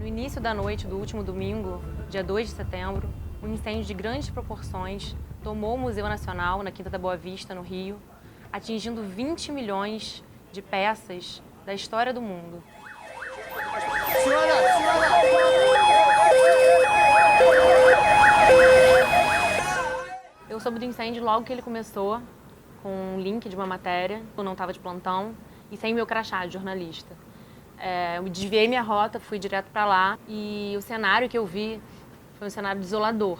início da noite do último domingo, dia 2 de setembro, um incêndio de grandes proporções tomou o Museu Nacional, na Quinta da Boa Vista, no Rio, atingindo 20 milhões de peças da história do mundo. Eu soube do incêndio logo que ele começou, com um link de uma matéria. Eu não estava de plantão e sem meu crachá de jornalista. Eu desviei minha rota, fui direto para lá e o cenário que eu vi foi um cenário desolador.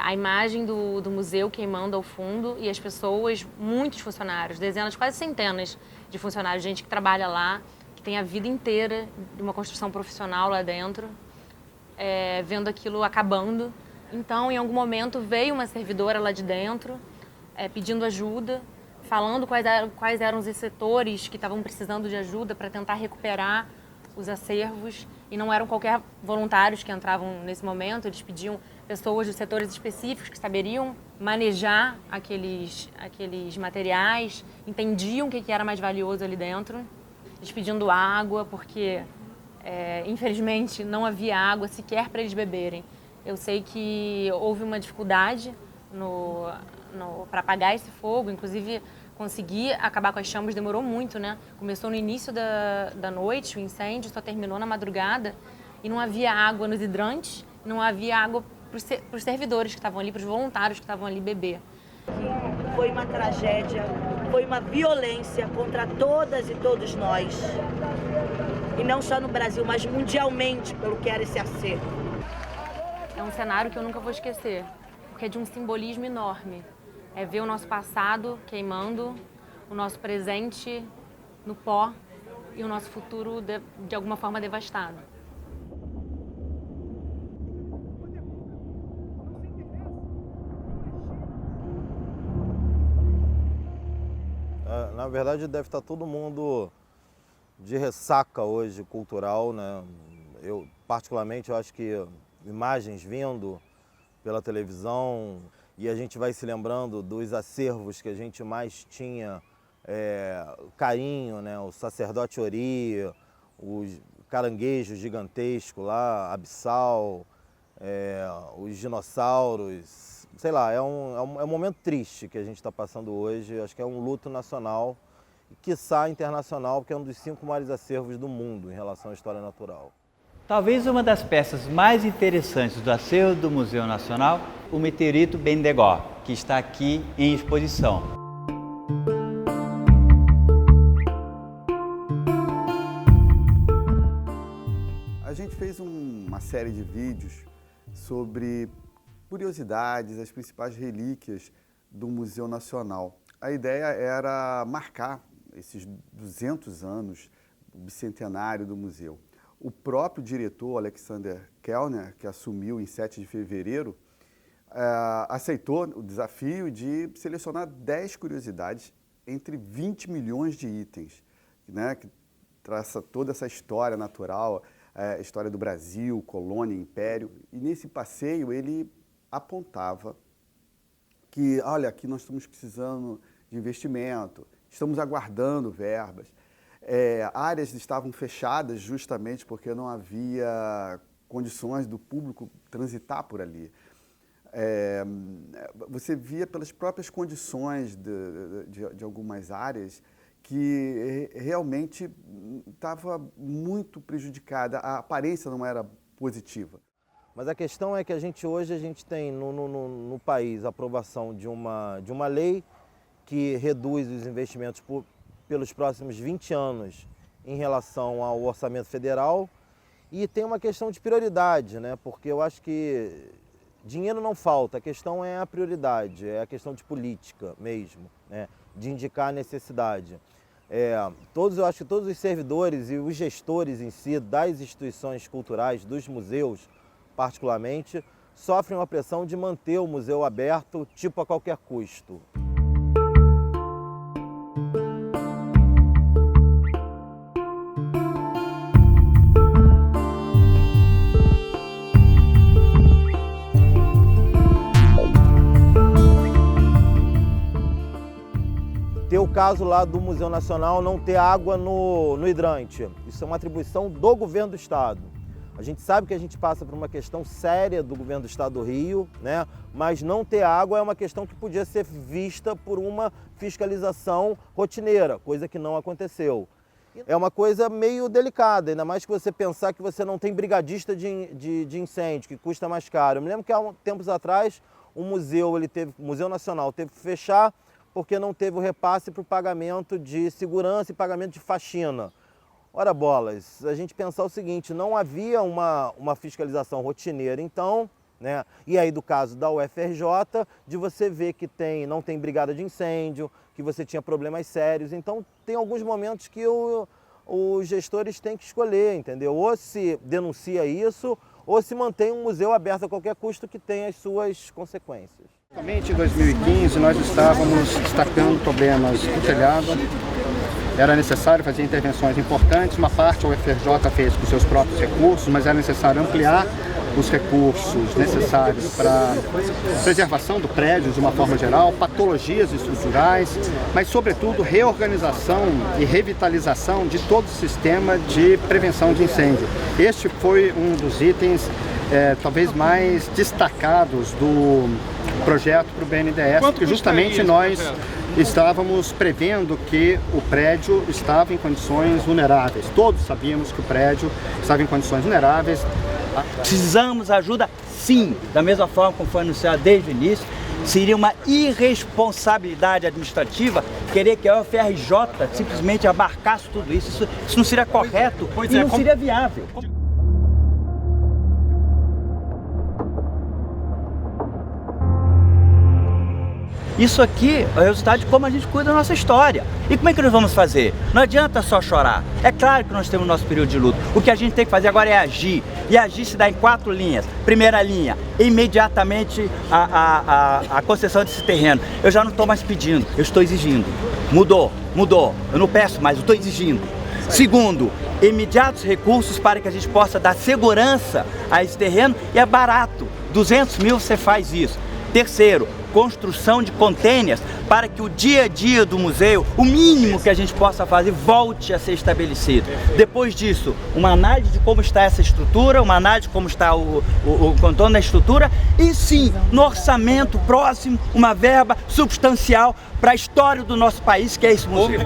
A imagem do museu queimando ao fundo e as pessoas, muitos funcionários, dezenas, quase centenas de funcionários, gente que trabalha lá, que tem a vida inteira de uma construção profissional lá dentro, vendo aquilo acabando. Então, em algum momento, veio uma servidora lá de dentro, pedindo ajuda, falando quais eram os setores que estavam precisando de ajuda para tentar recuperar os acervos. E não eram qualquer voluntários que entravam nesse momento, eles pediam pessoas dos setores específicos que saberiam manejar aqueles materiais, entendiam o que era mais valioso ali dentro. Eles pedindo água, porque infelizmente não havia água sequer para eles beberem. Eu sei que houve uma dificuldade para apagar esse fogo, inclusive conseguir acabar com as chamas demorou muito, né? Começou no início da noite, o incêndio só terminou na madrugada e não havia água nos hidrantes, não havia água para os servidores que estavam ali, para os voluntários que estavam ali beber. Foi uma tragédia, foi uma violência contra todas e todos nós. E não só no Brasil, mas mundialmente, pelo que era esse acervo. É um cenário que eu nunca vou esquecer, porque é de um simbolismo enorme. É ver o nosso passado queimando, o nosso presente no pó e o nosso futuro de alguma forma devastado. Na verdade, deve estar todo mundo de ressaca hoje cultural, né? Eu, particularmente, eu acho que imagens vindo pela televisão e a gente vai se lembrando dos acervos que a gente mais tinha carinho, né? O sacerdote Ori, os caranguejos gigantescos lá, abissal, os dinossauros. Sei lá, é um momento triste que a gente está passando hoje. Acho que é um luto nacional e, quiçá, internacional, porque é um dos 5 maiores acervos do mundo em relação à história natural. Talvez uma das peças mais interessantes do acervo do Museu Nacional, o meteorito Bendegó, que está aqui em exposição. A gente fez uma série de vídeos sobre curiosidades, as principais relíquias do Museu Nacional. A ideia era marcar esses 200 anos, o bicentenário do museu. O próprio diretor, Alexander Kellner, que assumiu em 7 de fevereiro, aceitou o desafio de selecionar 10 curiosidades entre 20 milhões de itens, né, que traça toda essa história natural, história do Brasil, colônia, império. E nesse passeio ele apontava que, olha, aqui nós estamos precisando de investimento, estamos aguardando verbas. Áreas estavam fechadas justamente porque não havia condições do público transitar por ali. Você via pelas próprias condições de algumas áreas que realmente estava muito prejudicada, a aparência não era positiva. Mas a questão é que hoje a gente tem no país a aprovação de uma lei que reduz os investimentos pelos próximos 20 anos em relação ao orçamento federal, e tem uma questão de prioridade, né? Porque eu acho que dinheiro não falta, a questão é a prioridade, é a questão de política mesmo, né? De indicar a necessidade. Eu acho que todos os servidores e os gestores em si das instituições culturais, dos museus particularmente, sofrem uma pressão de manter o museu aberto, tipo a qualquer custo. Ter o caso lá do Museu Nacional não ter água no hidrante. Isso é uma atribuição do governo do estado. A gente sabe que a gente passa por uma questão séria do governo do estado do Rio, né? Mas não ter água é uma questão que podia ser vista por uma fiscalização rotineira, coisa que não aconteceu. É uma coisa meio delicada, ainda mais que você pensar que você não tem brigadista de incêndio, que custa mais caro. Eu me lembro que há tempos atrás o Museu Nacional teve que fechar porque não teve o repasse para o pagamento de segurança e pagamento de faxina. Ora bolas, a gente pensar o seguinte, não havia uma fiscalização rotineira então, né? E aí do caso da UFRJ, de você ver que não tem brigada de incêndio, que você tinha problemas sérios, então tem alguns momentos que os gestores têm que escolher, entendeu? Ou se denuncia isso, ou se mantém um museu aberto a qualquer custo que tenha as suas consequências. Em 2015 nós estávamos destacando problemas do telhado. Era necessário fazer intervenções importantes, uma parte a UFRJ fez com seus próprios recursos, mas era necessário ampliar os recursos necessários para preservação do prédio de uma forma geral, patologias estruturais, mas sobretudo reorganização e revitalização de todo o sistema de prevenção de incêndio. Este foi um dos itens talvez mais destacados do projeto para o BNDES, porque justamente nós estávamos prevendo que o prédio estava em condições vulneráveis. Todos sabíamos que o prédio estava em condições vulneráveis. Precisamos ajuda, sim, da mesma forma como foi anunciado desde o início. Seria uma irresponsabilidade administrativa querer que a UFRJ simplesmente abarcasse tudo isso. Isso não seria correto e não seria viável. Isso aqui é o resultado de como a gente cuida da nossa história. E como é que nós vamos fazer? Não adianta só chorar. É claro que nós temos o nosso período de luto. O que a gente tem que fazer agora é agir. E agir se dá em 4 linhas. Primeira linha, imediatamente a concessão desse terreno. Eu já não estou mais pedindo, eu estou exigindo. Mudou. Eu não peço mais, eu estou exigindo. Segundo, imediatos recursos para que a gente possa dar segurança a esse terreno. E é barato. 200 mil você faz isso. Terceiro, construção de containers para que o dia a dia do museu, o mínimo que a gente possa fazer, volte a ser estabelecido. Depois disso, uma análise de como está essa estrutura, uma análise de como está o contorno da estrutura e sim, no orçamento próximo, uma verba substancial para a história do nosso país, que é esse museu.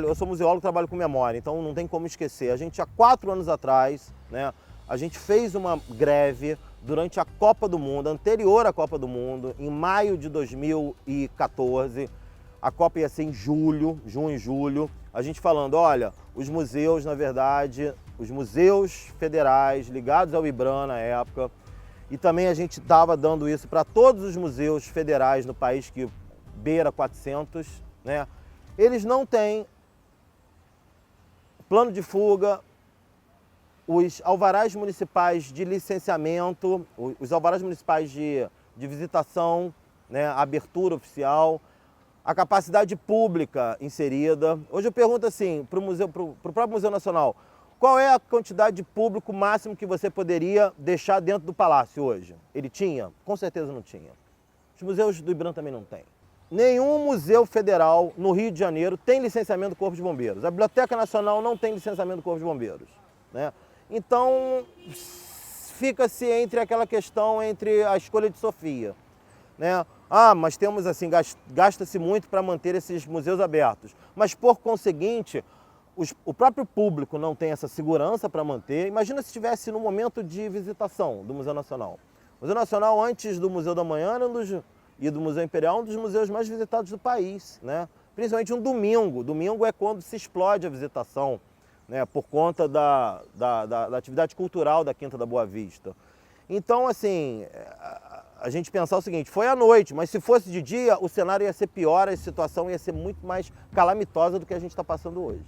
Eu sou museólogo, trabalho com memória, então não tem como esquecer. A gente, há 4 anos atrás, né, a gente fez uma greve durante a Copa do Mundo, anterior à Copa do Mundo, em maio de 2014. A Copa ia ser em junho e julho. A gente falando, olha, os museus, na verdade, os museus federais ligados ao IBRAM na época, e também a gente estava dando isso para todos os museus federais no país, que beira 400, né? Eles não têm plano de fuga, os alvarás municipais de licenciamento, os alvarás municipais de visitação, né, abertura oficial, a capacidade pública inserida. Hoje eu pergunto assim, para o próprio Museu Nacional, qual é a quantidade de público máximo que você poderia deixar dentro do palácio hoje? Ele tinha? Com certeza não tinha. Os museus do IBRAM também não têm. Nenhum museu federal no Rio de Janeiro tem licenciamento do Corpo de Bombeiros. A Biblioteca Nacional não tem licenciamento do Corpo de Bombeiros, né? Então, fica-se entre aquela questão entre a escolha de Sofia, né? Ah, mas temos assim, gasta-se muito para manter esses museus abertos. Mas, por conseguinte, o próprio público não tem essa segurança para manter. Imagina se estivesse no momento de visitação do Museu Nacional. O Museu Nacional, antes do Museu da Manhã, e do Museu Imperial, um dos museus mais visitados do país, né? Principalmente um domingo. Domingo é quando se explode a visitação, né? Por conta da atividade cultural da Quinta da Boa Vista. Então, assim, a gente pensar o seguinte, foi à noite, mas se fosse de dia, o cenário ia ser pior, a situação ia ser muito mais calamitosa do que a gente está passando hoje.